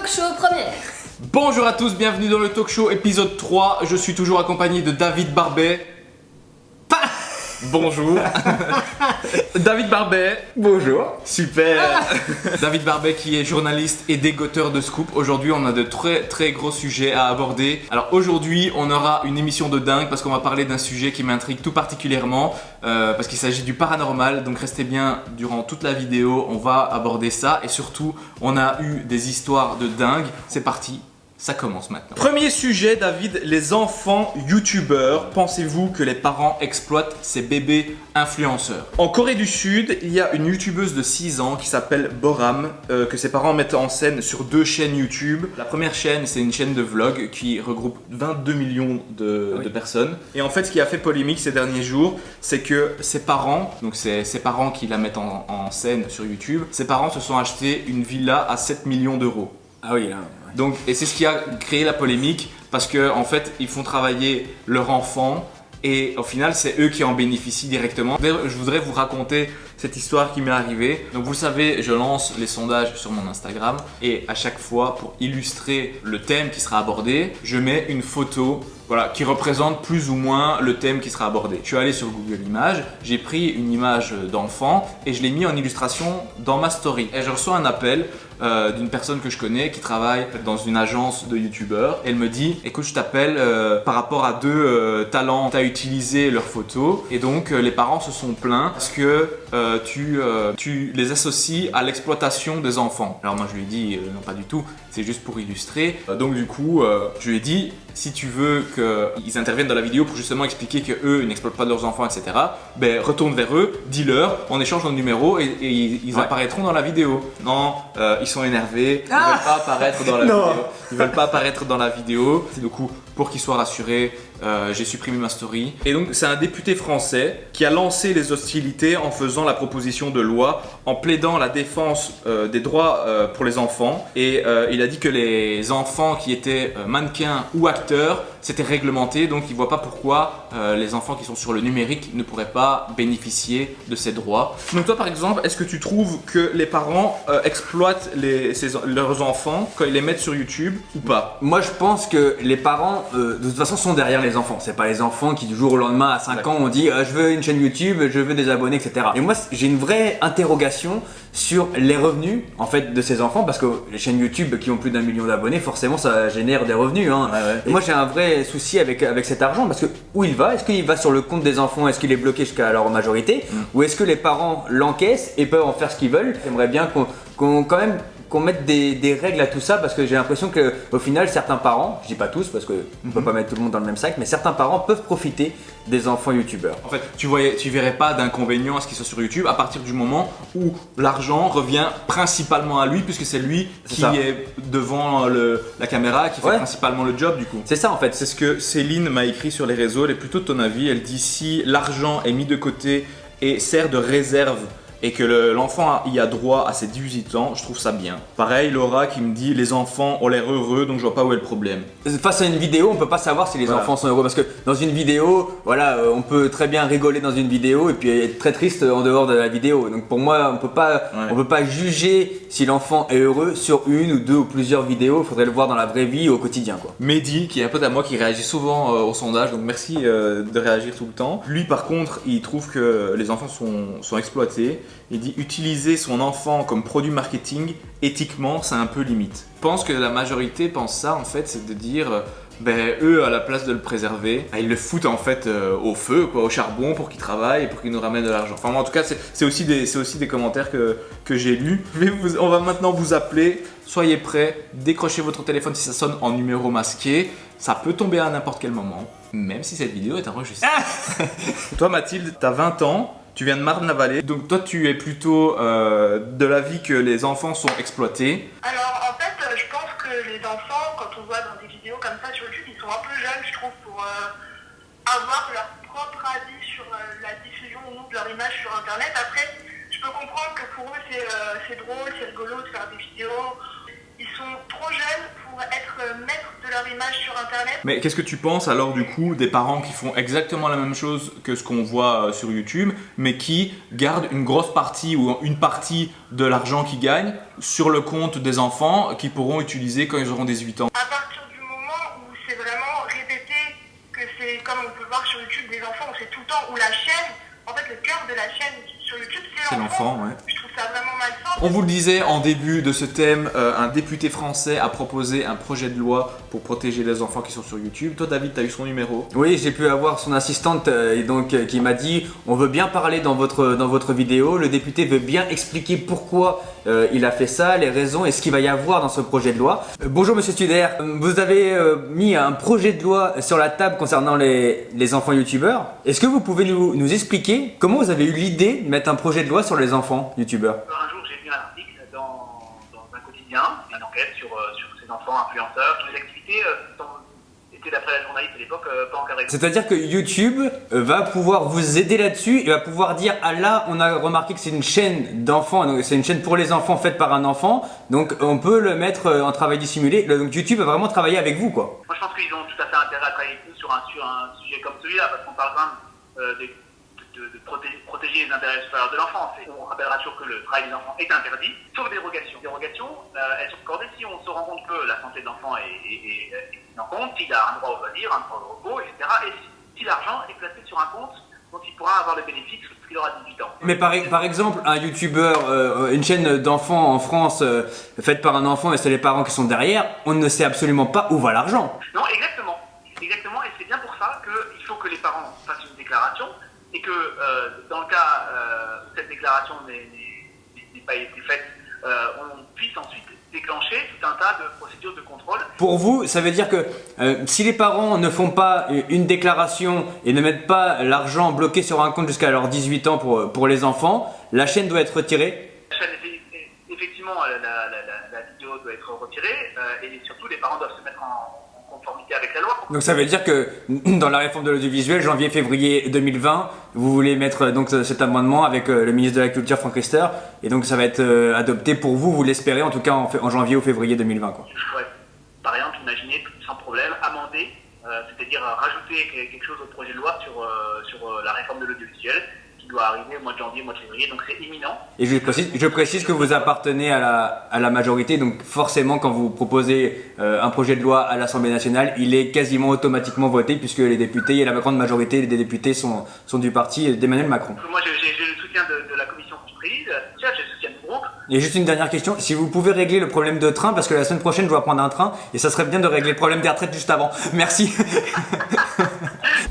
Talk Show première. Bonjour à tous, bienvenue dans le Talk Show épisode 3. Je suis toujours accompagné de David Barbet. Bonjour. David Barbet. Bonjour. Super. David Barbet qui est journaliste et dégoteur de scoop. Aujourd'hui on a de très gros sujets à aborder. Alors aujourd'hui on aura une émission de dingue parce qu'on va parler d'un sujet qui m'intrigue tout particulièrement parce qu'il s'agit du paranormal. Donc restez bien durant toute la vidéo, on va aborder ça et surtout on a eu des histoires de dingue. C'est parti. Ça commence maintenant. Premier sujet, David, les enfants youtubeurs. Pensez-vous que les parents exploitent ces bébés influenceurs? En Corée du Sud, il y a une youtubeuse de 6 ans qui s'appelle Boram, que ses parents mettent en scène sur 2 chaînes YouTube. La première chaîne, c'est une chaîne de vlog qui regroupe 22 millions de personnes. Et en fait, ce qui a fait polémique ces derniers jours, c'est que ses parents, donc c'est ses parents qui la mettent en scène sur YouTube, ses parents se sont achetés une villa à 7 millions d'euros. Ah oui, là. Donc, et c'est ce qui a créé la polémique parce que en fait ils font travailler leur enfant et au final c'est eux qui en bénéficient directement. Je voudrais vous raconter cette histoire qui m'est arrivée. Donc vous le savez, je lance les sondages sur mon Instagram et à chaque fois pour illustrer le thème qui sera abordé, je mets une photo qui représente plus ou moins le thème qui sera abordé. Je suis allé sur Google Images, j'ai pris une image d'enfant et je l'ai mis en illustration dans ma story. Et je reçois un appel d'une personne que je connais qui travaille dans une agence de youtubeurs. Elle me dit écoute, je t'appelle par rapport à 2 talents, tu as utilisé leurs photos et donc les parents se sont plaints parce que tu les associes à l'exploitation des enfants. Alors moi je lui ai dit non, pas du tout, c'est juste pour illustrer. Donc du coup je lui ai dit si tu veux qu'ils interviennent dans la vidéo pour justement expliquer qu'eux n'exploitent pas leurs enfants, etc., ben retourne vers eux, dis-leur, on échange nos numéros et ils apparaîtront dans la vidéo. Non, ils sont énervés, ils veulent pas apparaître dans la vidéo. Ils veulent pas apparaître dans la vidéo. Du coup, pour qu'ils soient rassurés, j'ai supprimé ma story. Et donc, c'est un député français qui a lancé les hostilités en faisant la proposition de loi, en plaidant la défense des droits pour les enfants. Et il a dit que les enfants qui étaient mannequins ou acteurs, c'était réglementé. Donc, il ne voit pas pourquoi les enfants qui sont sur le numérique ne pourraient pas bénéficier de ces droits. Donc, toi, par exemple, est-ce que tu trouves que les parents exploitent leurs enfants quand ils les mettent sur YouTube ou pas? Moi je pense que les parents de toute façon sont derrière les enfants. C'est pas les enfants qui du jour au lendemain à 5 ans ont dit je veux une chaîne YouTube, je veux des abonnés, etc. Et moi j'ai une vraie interrogation sur les revenus en fait de ces enfants parce que les chaînes YouTube qui ont plus d'1 million d'abonnés, forcément ça génère des revenus. Hein. Et moi j'ai un vrai souci avec cet argent parce que où il va? Est-ce qu'il va sur le compte des enfants? Est-ce qu'il est bloqué jusqu'à leur majorité? Ou est-ce que les parents l'encaissent et peuvent en faire ce qu'ils veulent? J'aimerais bien qu'on mette des règles à tout ça parce que j'ai l'impression qu'au final certains parents, je dis pas tous parce qu'on peut pas mettre tout le monde dans le même sac, mais certains parents peuvent profiter des enfants youtubeurs. En fait, tu verrais pas d'inconvénient à ce qu'il soit sur YouTube à partir du moment où l'argent revient principalement à lui puisque c'est lui qui est devant la caméra qui fait principalement le job du coup. C'est ça en fait. C'est ce que Céline m'a écrit sur les réseaux, elle est plutôt de ton avis, elle dit si l'argent est mis de côté et sert de réserve et que l'enfant y a droit à ses 18 ans, je trouve ça bien. Pareil, Laura qui me dit les enfants ont l'air heureux donc je vois pas où est le problème. Face à une vidéo, on peut pas savoir si les enfants sont heureux parce que dans une vidéo, on peut très bien rigoler dans une vidéo et puis être très triste en dehors de la vidéo. Donc pour moi, on peut pas juger si l'enfant est heureux sur une ou 2 ou plusieurs vidéos. Il faudrait le voir dans la vraie vie au quotidien quoi. Mehdi, qui est un pote à moi qui réagit souvent au sondage, donc merci de réagir tout le temps. Lui par contre, il trouve que les enfants sont exploités. Il dit utiliser son enfant comme produit marketing, éthiquement, c'est un peu limite. Je pense que la majorité pense ça en fait, c'est de dire eux à la place de le préserver, ils le foutent en fait au feu, au charbon pour qu'il travaille et pour qu'il nous ramène de l'argent. Enfin en tout cas c'est aussi des commentaires que j'ai lus. On va maintenant vous appeler, soyez prêts, décrochez votre téléphone si ça sonne en numéro masqué, ça peut tomber à n'importe quel moment, même si cette vidéo est enregistrée. Toi Mathilde, t'as 20 ans. Tu viens de Marne-la-Vallée, donc toi tu es plutôt de l'avis que les enfants sont exploités. Alors en fait je pense que les enfants, quand on voit dans des vidéos comme ça sur YouTube, ils sont un peu jeunes je trouve pour avoir leur propre avis sur la diffusion ou non de leur image sur internet. Après je peux comprendre que pour eux c'est drôle, c'est rigolo de faire des vidéos. Ils sont trop jeunes pour être maîtres de leur image sur internet. Mais qu'est-ce que tu penses alors du coup des parents qui font exactement la même chose que ce qu'on voit sur YouTube, mais qui gardent une grosse partie ou une partie de l'argent qu'ils gagnent sur le compte des enfants qu'ils pourront utiliser quand ils auront 18 ans? À partir du moment où c'est vraiment répété, que c'est comme on peut voir sur YouTube des enfants, où c'est tout le temps, où la chaîne, en fait le cœur de la chaîne sur YouTube c'est l'enfant, ouais. Je trouve ça vraiment malsain. On vous le disait en début de ce thème, un député français a proposé un projet de loi pour protéger les enfants qui sont sur YouTube. Toi David, tu as eu son numéro? Oui, j'ai pu avoir son assistante qui m'a dit on veut bien parler dans votre vidéo, le député veut bien expliquer pourquoi il a fait ça, les raisons et ce qu'il va y avoir dans ce projet de loi. Bonjour Monsieur Studer, vous avez mis un projet de loi sur la table concernant les enfants youtubeurs. Est-ce que vous pouvez nous expliquer comment vous avez eu l'idée de mettre un projet de loi sur les enfants youtubeurs? Un jour, j'ai vu un article dans un quotidien, une enquête sur ces enfants influenceurs, dont les activités étaient, d'après la journaliste de l'époque, pas encadrées. C'est-à-dire que YouTube va pouvoir vous aider là-dessus et va pouvoir dire ah là on a remarqué que c'est une chaîne d'enfants, donc c'est une chaîne pour les enfants faite par un enfant, donc on peut le mettre en travail dissimulé. Donc YouTube va vraiment travailler avec vous quoi. Moi je pense qu'ils ont tout à fait intérêt à travailler avec nous sur un sujet comme celui-là, parce qu'on parle quand même de protéger les intérêts supérieurs de l'enfant. On rappellera toujours que le travail des enfants est interdit, sauf dérogation. Dérogations, elles sont accordées si on se rend compte que la santé de l'enfant est prise en compte, s'il a un droit au loisir, un droit au repos, etc. Et si l'argent est placé sur un compte dont il pourra avoir le bénéfice lorsqu'il aura 18 ans. Mais par exemple, un youtubeur, une chaîne d'enfants en France faite par un enfant et c'est les parents qui sont derrière, on ne sait absolument pas où va l'argent. Non, exactement. Exactement, et c'est bien pour ça qu'il faut que les parents fassent une déclaration et que dans le cas où cette déclaration n'est pas été faite, on puisse ensuite déclencher tout un tas de procédures de contrôle. Pour vous, ça veut dire que si les parents ne font pas une déclaration et ne mettent pas l'argent bloqué sur un compte jusqu'à leurs 18 ans pour les enfants, la chaîne doit être retirée? La chaîne, effectivement, la vidéo doit être retirée et surtout les parents doivent se mettre en conformité avec la loi. Donc ça veut dire que dans la réforme de l'audiovisuel, janvier-février 2020, vous voulez mettre donc cet amendement avec le ministre de la Culture Franck Riester et donc ça va être adopté pour vous, vous l'espérez en tout cas en janvier ou février 2020 quoi. Je pourrais par exemple imaginer sans problème amender, c'est-à-dire rajouter quelque chose au projet de loi sur la réforme de l'audiovisuel qui doit arriver au mois de janvier, au mois de février, donc c'est imminent. Et je précise que vous appartenez à la majorité, donc forcément quand vous proposez un projet de loi à l'Assemblée nationale, il est quasiment automatiquement voté puisque les députés et la grande majorité des députés sont du parti d'Emmanuel Macron. Moi j'ai le soutien de la commission surprise, j'ai le soutien du groupe. Et juste une dernière question, si vous pouvez régler le problème de train, parce que la semaine prochaine je dois prendre un train et ça serait bien de régler le problème des retraites juste avant. Merci.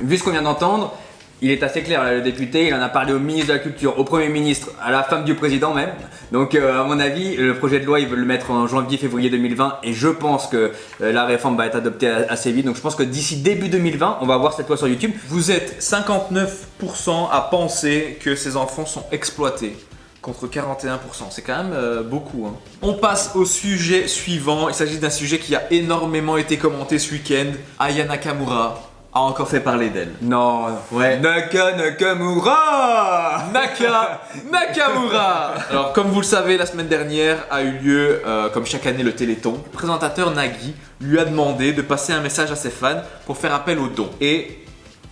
Vu ce qu'on vient d'entendre, il est assez clair, là, le député, il en a parlé au ministre de la Culture, au Premier ministre, à la femme du président même. Donc à mon avis, le projet de loi, ils veulent le mettre en janvier-février 2020 et je pense que la réforme va être adoptée assez vite. Donc je pense que d'ici début 2020, on va avoir cette loi sur YouTube. Vous êtes 59% à penser que ces enfants sont exploités, contre 41%. C'est quand même beaucoup. Hein. On passe au sujet suivant. Il s'agit d'un sujet qui a énormément été commenté ce week-end. Aya Nakamura a encore fait parler d'elle. Non, ouais. Nakamura. Nakamura. Alors comme vous le savez, la semaine dernière a eu lieu, comme chaque année, le Téléthon. Le présentateur Nagui lui a demandé de passer un message à ses fans pour faire appel aux dons. Et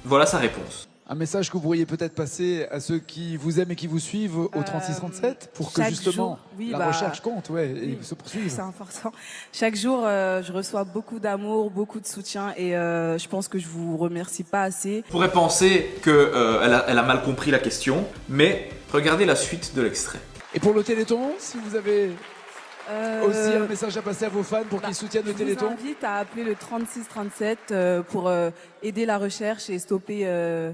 voilà sa réponse. Un message que vous pourriez peut-être passer à ceux qui vous aiment et qui vous suivent au 3637 pour que justement la recherche compte et se poursuive. C'est important. Chaque jour, je reçois beaucoup d'amour, beaucoup de soutien et je pense que je vous remercie pas assez. On pourrait penser qu'elle elle a mal compris la question, mais regardez la suite de l'extrait. Et pour le Téléthon, si vous avez aussi un message à passer à vos fans pour qu'ils soutiennent le Téléthon. Je vous invite à appeler le 3637 pour aider la recherche et stopper...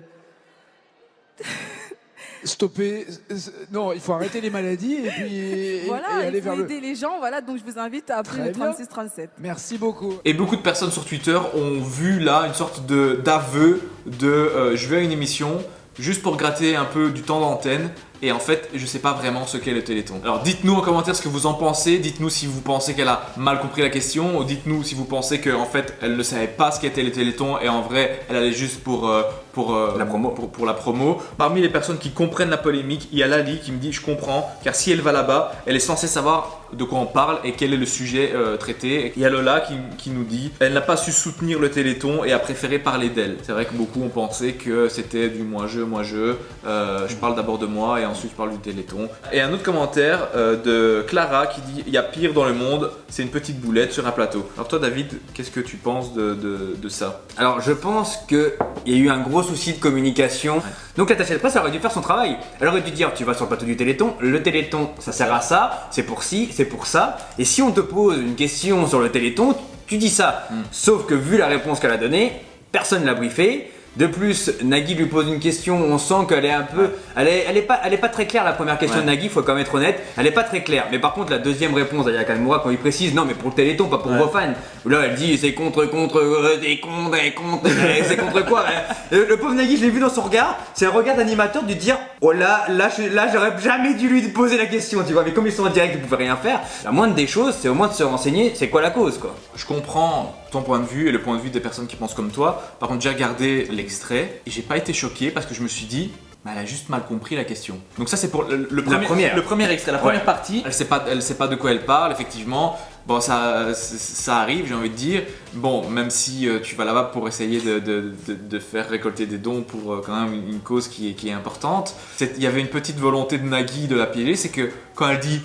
Stopper. Non, il faut arrêter les maladies et puis voilà, et aller il faut vers aider les gens. Voilà, donc je vous invite à appeler le 3637. Merci beaucoup. Et beaucoup de personnes sur Twitter ont vu là une sorte d'aveu de je vais à une émission juste pour gratter un peu du temps d'antenne et en fait je sais pas vraiment ce qu'est le Téléthon. Alors dites-nous en commentaire ce que vous en pensez, dites-nous si vous pensez qu'elle a mal compris la question, ou dites-nous si vous pensez qu'en fait elle ne savait pas ce qu'était le Téléthon et en vrai elle allait juste pour la promo. Parmi les personnes qui comprennent la polémique, il y a Lali qui me dit je comprends, car si elle va là-bas, elle est censée savoir de quoi on parle et quel est le sujet traité. Il y a Lola qui nous dit elle n'a pas su soutenir le Téléthon et a préféré parler d'elle. C'est vrai que beaucoup ont pensé que c'était du moi je, je parle d'abord de moi et ensuite je parle du Téléthon. Et un autre commentaire de Clara qui dit il y a pire dans le monde, c'est une petite boulette sur un plateau. Alors toi David, qu'est-ce que tu penses de ça? Alors je pense qu'il y a eu un gros souci de communication. Donc l'attaché de presse elle aurait dû faire son travail. Elle aurait dû dire tu vas sur le plateau du Téléthon, le Téléthon ça sert à ça, c'est pour ci, c'est pour ça. Et si on te pose une question sur le Téléthon, tu dis ça. Sauf que vu la réponse qu'elle a donnée, personne ne l'a briefé. De plus, Nagui lui pose une question, on sent qu'elle est un peu... Elle est pas très claire la première question de Nagui, faut quand même être honnête. Elle est pas très claire. Mais par contre, la deuxième réponse d'Aya Nakamura, quand il précise, non mais pour le Téléthon, pas pour vos fans. Là, elle dit c'est contre, c'est contre quoi le pauvre Nagui, je l'ai vu dans son regard, c'est un regard d'animateur de dire oh là j'aurais jamais dû lui poser la question, tu vois. Mais comme ils sont en direct, ils pouvaient rien faire. La moindre des choses, c'est au moins de se renseigner, c'est quoi la cause quoi. Je comprends ton point de vue et le point de vue des personnes qui pensent comme toi. Par contre, j'ai regardé l'extrait et j'ai pas été choqué parce que je me suis dit elle a juste mal compris la question. Donc ça c'est pour le premier extrait, la première partie. Elle sait pas de quoi elle parle, effectivement. Bon, ça arrive, j'ai envie de dire. Bon, même si tu vas là-bas pour essayer de faire récolter des dons pour quand même une cause qui est importante. Il y avait une petite volonté de Nagui de la piéger, c'est que quand elle dit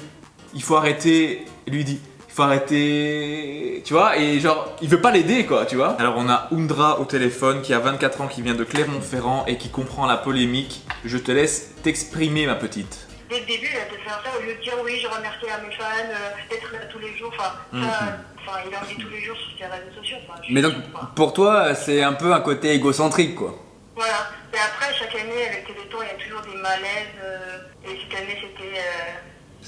il faut arrêter, lui dit il faut arrêter, tu vois, et genre, il veut pas l'aider, quoi, tu vois. Alors on a Undra au téléphone qui a 24 ans, qui vient de Clermont-Ferrand et qui comprend la polémique. Je te laisse t'exprimer, ma petite. Dès le début, de faire ça, au lieu de dire oui, je remercie à mes fans, d'être là tous les jours, il en dit tous les jours sur ses réseaux sociaux. Mais donc, pour toi, c'est un peu un côté égocentrique, quoi. Voilà. Et après, chaque année, le Téléthon, il y a toujours des malaises, et cette année, c'était...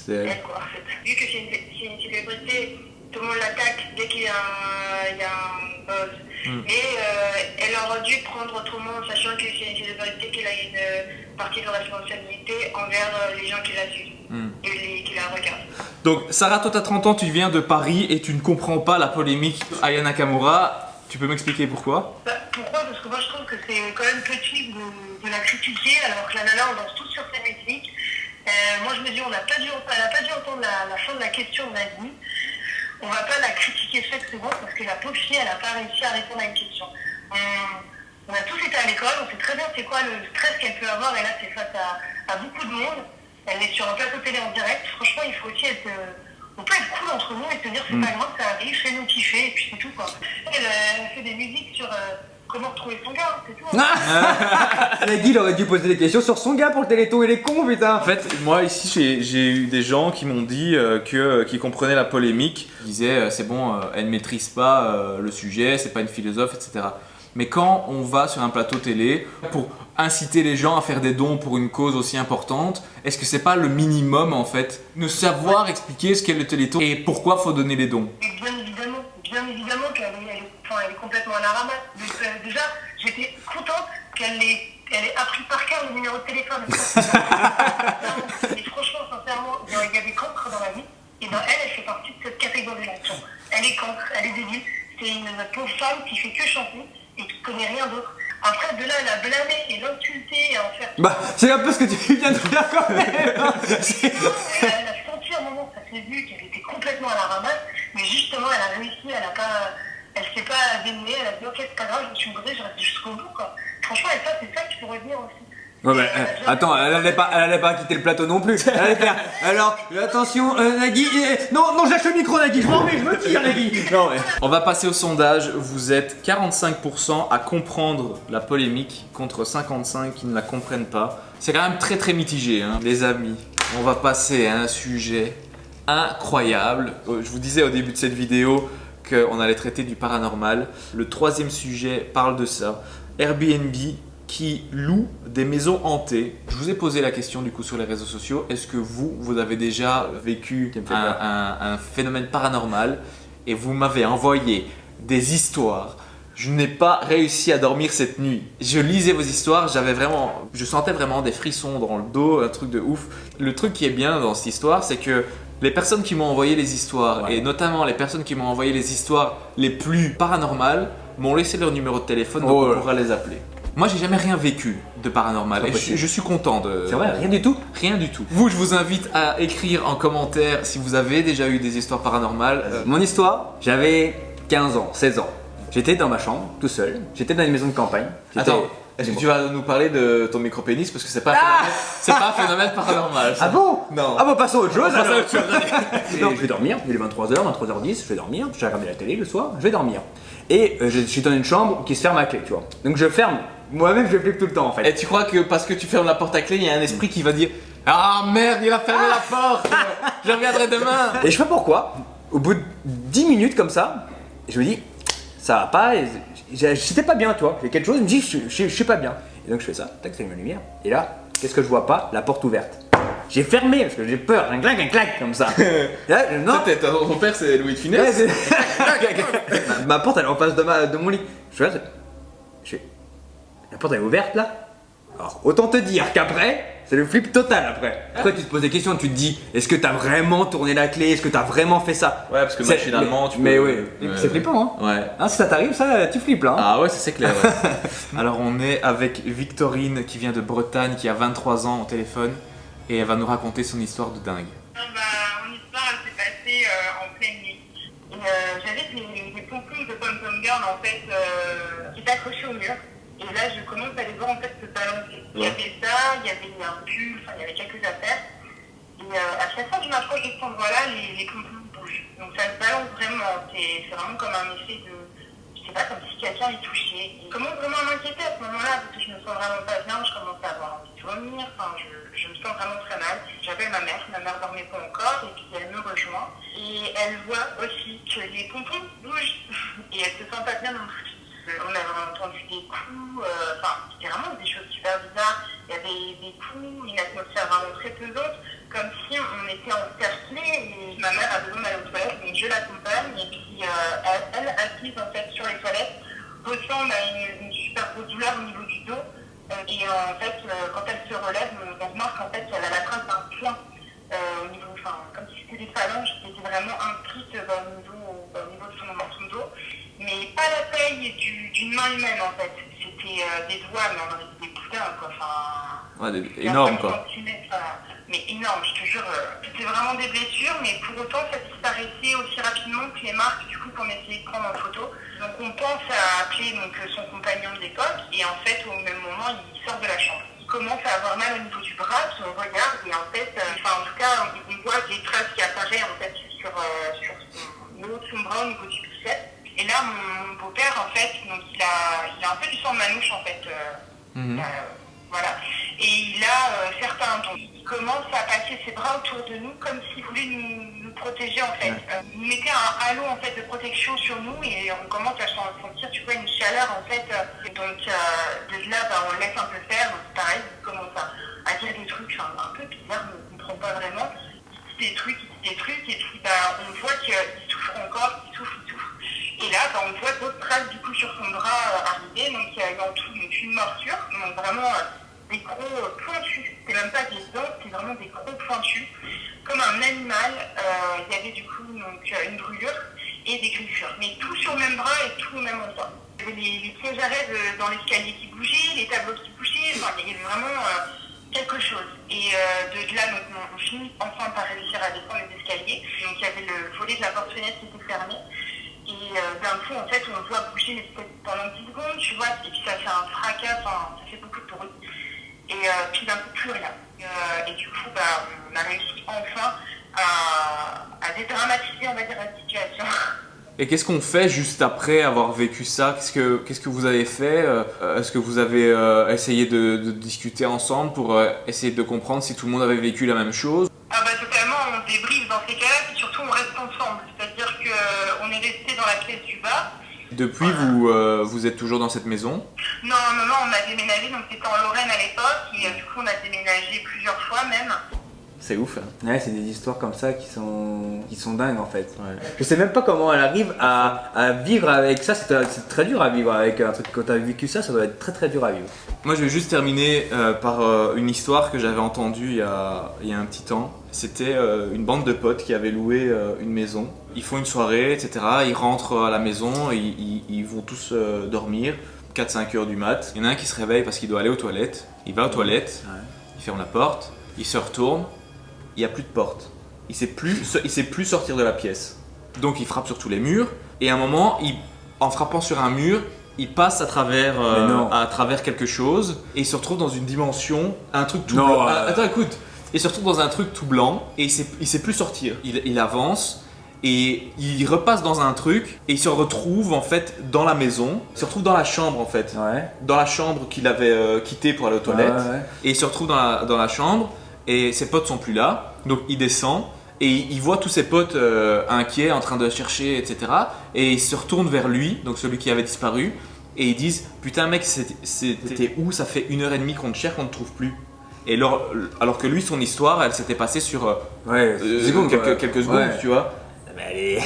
elle, quoi, en fait. Vu que c'est une célébrité, tout le monde l'attaque dès qu'il y a un buzz. Et elle aurait dû prendre tout le monde, sachant que c'est une célébrité qu'elle a une partie de responsabilité envers les gens qui la suivent et qui la regardent. Donc, Sarah, toi, t'as 30 ans, tu viens de Paris et tu ne comprends pas la polémique Aya Nakamura. Tu peux m'expliquer pourquoi? Pourquoi? Parce que moi, je trouve que c'est quand même petit de la critiquer, alors que la nana, on danse tous sur sa musique. Moi je me dis, elle n'a pas dû entendre la fin de la question de Nagui. On va pas la critiquer chaque seconde parce que la pauvre fille, elle n'a pas réussi à répondre à une question. On a tous été à l'école, on sait très bien c'est quoi le stress qu'elle peut avoir, et là c'est face à beaucoup de monde. Elle est sur un plateau télé en direct. Franchement, il faut aussi être... on peut être cool entre nous et se dire c'est pas grave, ça arrive, fais-nous kiffer, et puis c'est tout quoi. Elle fait des musiques sur... comment retrouver son gars, c'est tout. Nagui, il aurait dû poser des questions sur son gars pour le Téléthon, il est con putain. En fait, moi ici j'ai eu des gens qui m'ont dit qu'ils comprenaient la polémique. Ils disaient c'est bon, elle ne maîtrise pas le sujet, c'est pas une philosophe, etc. Mais quand on va sur un plateau télé pour inciter les gens à faire des dons pour une cause aussi importante, est-ce que c'est pas le minimum en fait de savoir expliquer ce qu'est le Téléthon et pourquoi faut donner les dons? Bien évidemment qu'elle est complètement à la ramasse. Déjà, j'étais contente qu'elle ait appris par cœur le numéro de téléphone. Et franchement, sincèrement, il y a des cancres dans la vie, et elle fait partie de cette catégorie-là. Elle est cancre, elle est débile, c'est une pauvre femme qui fait que chanter et qui connaît rien d'autre. Après, de là, elle a blâmé et l'insulté et en faire... c'est un peu ce que tu viens de faire quand même. Elle a senti un moment, ça s'est vu qu'elle était complètement à la ramasse, mais justement, elle a réussi, elle s'est pas démenée, elle a dit ok, c'est pas grave, je me suis bourrée, je reste jusqu'au bout quoi. Franchement, et ça, c'est ça qu'il faut revenir aussi. Ouais, mais attends, elle allait pas quitter le plateau non plus. Elle allait faire. Alors, attention, Nagui. Non, j'achète le micro, Nagui. Je m'en vais, je me tire, Nagui. Non, ouais. On va passer au sondage. Vous êtes 45% à comprendre la polémique contre 55% qui ne la comprennent pas. C'est quand même très très mitigé, hein. Les amis. On va passer à un sujet incroyable. Je vous disais au début de cette vidéo qu'on allait traiter du paranormal. Le troisième sujet parle de ça. Airbnb qui loue des maisons hantées. Je vous ai posé la question du coup sur les réseaux sociaux. Est-ce que vous avez déjà vécu un phénomène paranormal? Et vous m'avez envoyé des histoires Je n'ai pas réussi à dormir cette nuit. Je lisais vos histoires, je sentais vraiment des frissons dans le dos, un truc de ouf. Le truc qui est bien dans cette histoire, c'est que les personnes qui m'ont envoyé les histoires, et notamment les personnes qui m'ont envoyé les histoires les plus paranormales, m'ont laissé leur numéro de téléphone, donc on pourra les appeler. Moi, j'ai jamais rien vécu de paranormal et je suis content de... C'est vrai, rien du tout? Rien du tout. Vous, je vous invite à écrire en commentaire si vous avez déjà eu des histoires paranormales. Mon histoire, j'avais 15 ans, 16 ans. J'étais dans ma chambre, tout seul. J'étais dans une maison de campagne. Attends, est-ce que tu vas nous parler de ton micro-pénis parce que c'est pas, pas un phénomène paranormal. Ça. Ah bon? Non. Ah bon, passons à autre chose. Passons à autre chose. Je vais dormir, il est 23h, 23h10, je vais dormir, je vais regarder la télé le soir, je vais dormir. Et je suis dans une chambre qui se ferme à clé, tu vois. Donc je ferme, moi-même je flippe tout le temps en fait. Et tu crois que parce que tu fermes la porte à clé, il y a un esprit qui va dire ah merde, il a fermé la porte, je reviendrai demain. Et je sais pas pourquoi, au bout de 10 minutes comme ça, je me dis ça va pas, et j'étais pas bien, tu vois. J'ai quelque chose, je me dis je suis pas bien. Et donc je fais ça, tac, c'est ma lumière. Et là, qu'est-ce que je vois pas? La porte ouverte. J'ai fermé parce que j'ai peur, un clac comme ça. Là, non. Ton père c'est Louis de Funès. Ma porte elle est en face de mon lit. Je fais, la porte elle est ouverte là. Alors autant te dire qu'après, c'est le flip total après. Après tu te poses des questions, tu te dis, est-ce que t'as vraiment tourné la clé? Est-ce que t'as vraiment fait ça? Ouais, parce que machinalement tu peux... Mais oui, c'est flippant hein. Ouais. Hein, si ça t'arrive, ça, tu flippes là. Hein. Ah ouais, c'est clair. Ouais. Alors on est avec Victorine qui vient de Bretagne, qui a 23 ans au téléphone et elle va nous raconter son histoire de dingue. Mon histoire elle s'est passée en pleine nuit. J'avais des pompons de pom-pom girl en fait qui étaient accrochés au mur. Et là je commence à les voir en fait se balancer. Il y avait ça, il y avait un pull, enfin il y avait quelques affaires. Et à chaque fois que je m'approche de cet endroit-là, les pompons bougent. Donc ça se balance vraiment, c'est vraiment comme un effet de... Je sais pas, comme si quelqu'un les touchait. Je commence vraiment à m'inquiéter à ce moment-là parce que je me sens vraiment pas bien, je commence à avoir envie de vomir, enfin je me sens vraiment très mal. J'appelle ma mère dormait pas encore et puis elle me rejoint. Et elle voit aussi que les pompons bougent et elle se sent pas bien non plus. On avait entendu des coups, c'était vraiment des choses super bizarres. Il y avait des coups, une atmosphère vraiment très pesante, comme si on était encerclés et ma mère a besoin d'aller aux toilettes, donc je l'accompagne et puis elle, assise en fait sur les toilettes, ressent une super grosse douleur au niveau du dos et en fait quand elle se relève, on remarque en fait qu'elle a la trace d'un point au niveau, comme si c'était des phalanges qui étaient vraiment inscrites au niveau de son dos. Mais pas la taille d'une main humaine en fait, c'était des doigts, mais on aurait dit des boudins quoi, énorme quoi. Mais énorme, je te jure, c'était vraiment des blessures, mais pour autant ça disparaissait aussi rapidement que les marques du coup qu'on essayait de prendre en photo. Donc on pense à appeler son compagnon de l'époque, et en fait au même moment il sort de la chambre. Il commence à avoir mal au niveau du bras, puis on regarde, et en fait, en tout cas on voit des traces qui apparaissent en fait sur le haut de son bras au niveau du biceps. Et là, mon beau-père, en fait, donc il a un peu du sang de manouche, en fait. Voilà. Et il a certains dons. Il commence à passer ses bras autour de nous comme s'il voulait nous protéger, en fait. Il mettait un halo, en fait, de protection sur nous et on commence à sentir, tu vois, une chaleur, en fait. Donc, de là, on laisse un peu faire. Donc, pareil, il commence à dire des trucs un peu bizarres, on ne comprend pas vraiment. Il dit des trucs, et puis, on voit qu'il souffre encore, il souffre. Et là, on voit d'autres traces du coup sur son bras arriver, donc il y a en tout une morsure, donc vraiment des crocs pointus, c'est même pas des dents, c'est vraiment des crocs pointus, comme un animal. Il y avait du coup une brûlure et des griffures, mais tout sur le même bras et tout au même endroit. Il y avait les pièges à rêve dans l'escalier qui bougeaient, les tableaux qui bougeaient, enfin il y avait vraiment quelque chose. Et de là, donc, on finit enfin par réussir à descendre les escaliers, donc il y avait le volet de la porte-fenêtre qui était fermé. Et d'un coup, en fait, on le voit bouger, mais peut-être pendant 10 secondes, tu vois, et puis ça fait un fracas, ça fait beaucoup de bruit. Et puis d'un coup, plus rien. Et du coup, on a réussi enfin à dédramatiser, on va dire, la situation. Et qu'est-ce qu'on fait juste après avoir vécu ça? Qu'est-ce que vous avez fait? Est-ce que vous avez essayé de discuter ensemble pour essayer de comprendre si tout le monde avait vécu la même chose? Totalement, on débriefe dans ces cas-là, puis surtout on reste ensemble. C'est-à-dire qu'on est resté dans la pièce du bas. Depuis, vous êtes toujours dans cette maison? Non, on a déménagé, donc c'était en Lorraine à l'époque, et du coup on a déménagé plusieurs fois même. C'est ouf. Hein. Ouais, c'est des histoires comme ça qui sont dingues en fait. Ouais. Je sais même pas comment elle arrive à vivre avec ça. C'est très dur à vivre avec un truc. Quand t'as vécu ça, ça doit être très très dur à vivre. Moi, je vais juste terminer par une histoire que j'avais entendue il y a un petit temps. C'était une bande de potes qui avaient loué une maison. Ils font une soirée, etc. Ils rentrent à la maison, ils vont tous dormir. 4-5 heures du mat. Il y en a un qui se réveille parce qu'il doit aller aux toilettes. Il va aux toilettes, il ferme la porte, il se retourne, il n'y a plus de porte. Il sait plus sortir de la pièce. Donc il frappe sur tous les murs et à un moment, en frappant sur un mur, il passe à travers quelque chose et il se retrouve dans une dimension, un truc tout blanc. Attends, écoute. Il se retrouve dans un truc tout blanc et il sait plus sortir. Il avance. Et il repasse dans un truc et il se retrouve en fait dans la maison. Il se retrouve dans la chambre en fait. Ouais. Dans la chambre qu'il avait quittée pour aller aux toilettes. Ouais. Et il se retrouve dans la chambre et ses potes sont plus là. Donc il descend et il voit tous ses potes inquiets en train de chercher, etc. Et il se retourne vers lui, donc celui qui avait disparu. Et ils disent putain mec, c'était où? Ça fait 1h30 qu'on te cherche, qu'on ne te trouve plus. Et alors que lui, son histoire, elle s'était passée sur quelques secondes, tu vois. Mais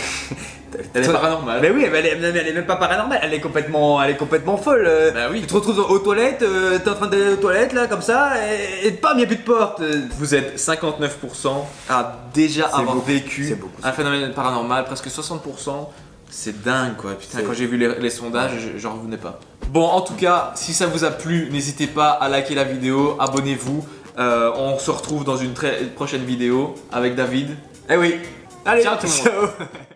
elle est paranormale. Mais oui, elle est même pas paranormale, elle est complètement folle. Bah oui. Tu te retrouves aux toilettes, t'es en train d'aller aux toilettes là comme ça, et bam, il n'y a plus de porte. Vous êtes 59% à déjà avoir vécu un phénomène paranormal, presque 60%. C'est dingue quoi, putain, quand j'ai vu les sondages, j'en revenais pas. Bon, en tout cas, si ça vous a plu, n'hésitez pas à liker la vidéo, abonnez-vous. On se retrouve dans une prochaine vidéo avec David. Eh oui. Allez, ciao tout le monde.